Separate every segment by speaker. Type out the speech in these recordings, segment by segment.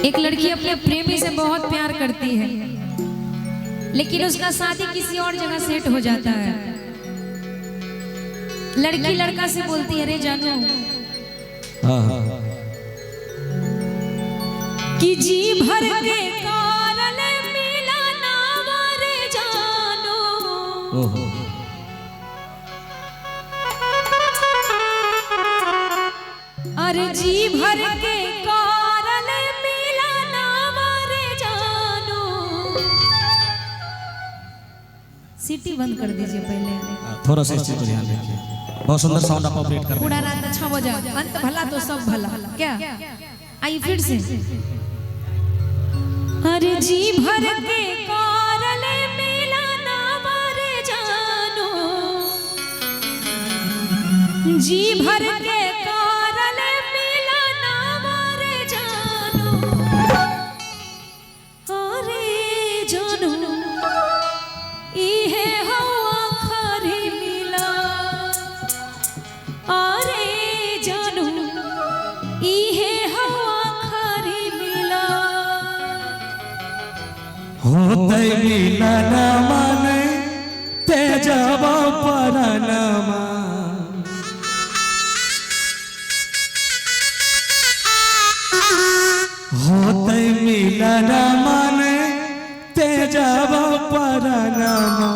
Speaker 1: एक लड़की अपने प्रेमी से बहुत प्यार करती है, लेकिन उसका शादी किसी और जगह सेट हो जाता है। लड़की लड़का से बोलती है, अरे जानू कि जी भर के कारण मिला ना रे जानो, अरे जी भर के कारण मिला ना रे जानो। सीटी बंद कर दीजिए पहले,
Speaker 2: थोड़ा सा इस चीज को ध्यान रखिए। बहुत सुंदर साउंड आप ऑपरेट कर रहे हैं।
Speaker 1: पूरा रात 6 बजा, अंत भला तो सब भला। क्या आई फिर से, अरे जी भर के कारण मिला ना रे जानो, जी भर के कारण मिला ना रे जानो। अरे जानो इहे हवा खरी मिला, अरे जानो इहे हवा खरी मिला।
Speaker 2: होते मिलन मन तेजब परनमा, होते मिलन मन तेजब परनमा।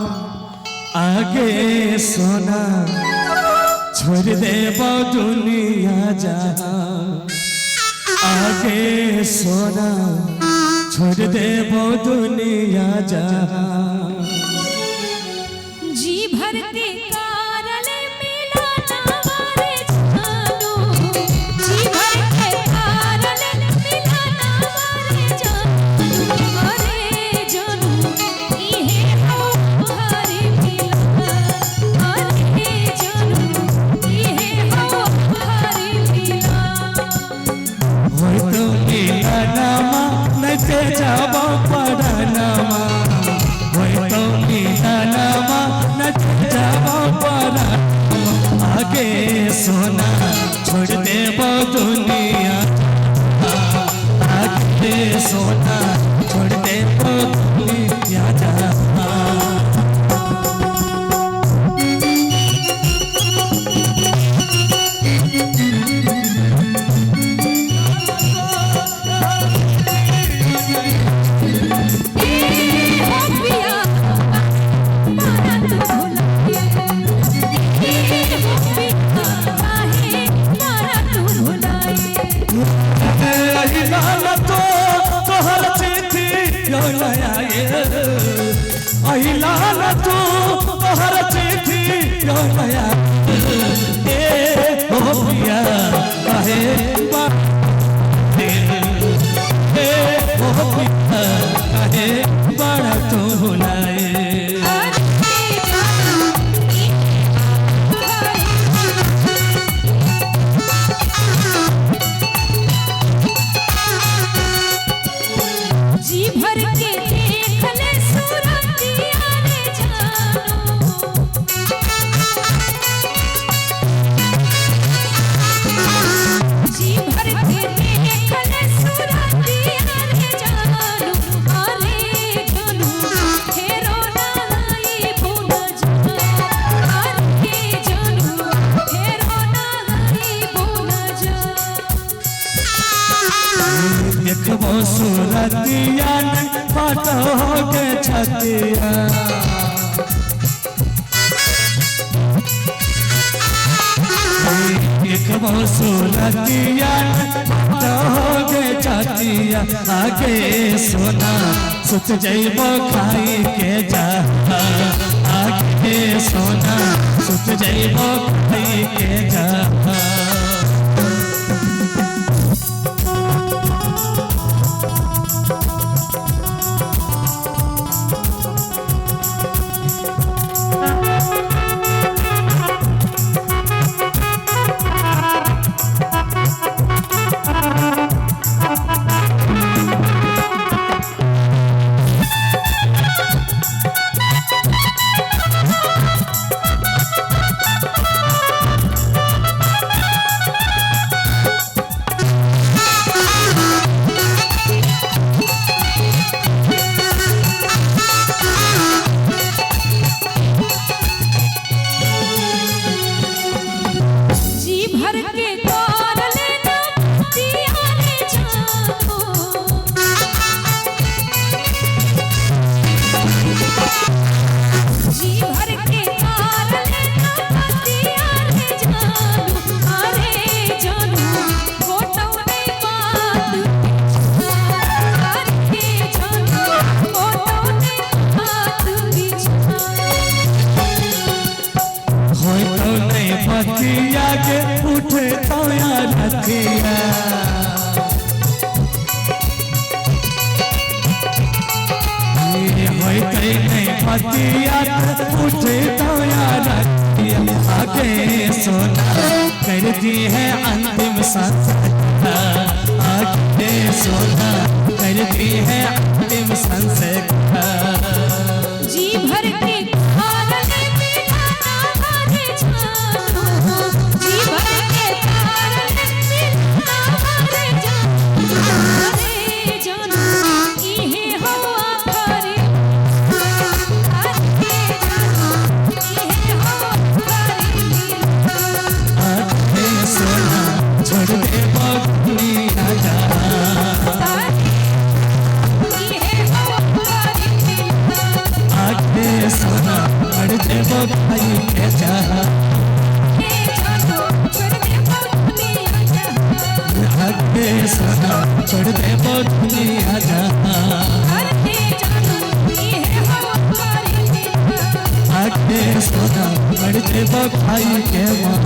Speaker 2: आगे सोना छोड़ देव दुनिया जहां, आगे सोना छोड़ देव दुनिया जहां।
Speaker 1: जी भर के कारण मिला ना रे जानो, जी भर के कारण मिला ना रे जानो। अरे जानो इहे हवा खरी मिला, अरे जानो इहे हवा खरी मिला।
Speaker 2: होय तो मिलनमा न तेजब परनमा, होय तो मिलनमा न तेजब परनमा। आगे सोना छोड़ देव दुनिया, आगे सोना छोड़ देव दुनिया जहां। अहिला तू तोहर चिट्ठी यो नया, ए हो पिया काहे बाटे, ए हो पिया काहे बड़ा तू भुलाए।
Speaker 1: जी भर के देख ले सूरतिया रे जानो, जी भर के देख ले सूरतिया रे जानो। अरे जानो फेरो ना आई भूल जा, अरे जानो फेरो ना आई भूल जा।
Speaker 2: देखबो सूरतिया बात हो के छतिया, देखबो सूरतिया बात हो के छतिया। आगे सोना सुत जइबो खाई के जा, आगे सोना सुत जइबो खाई के जा। पतिया उठे तो यार आगे सोना करती है अंतिम संस्कार आगे सोना करती है अंतिम संस्कार
Speaker 1: जी भर के खाने पीना हमारे जानो जी भर के खाने पीना हमारे जानो इहे हवा करे आके जानो इहे हवा करे
Speaker 2: आगे सोना छोड़ दे बगनी आजा
Speaker 1: इहे हवा करे
Speaker 2: आगे सोना छोड़ दे बगनी आजा
Speaker 1: के जानो छोड़ दे बगनी आजा
Speaker 2: आगे सोना छोड़ दे बगनी आजा
Speaker 1: आके जानो इहे हवा करे
Speaker 2: आगे सोना छोड़ दे बगनी के माँ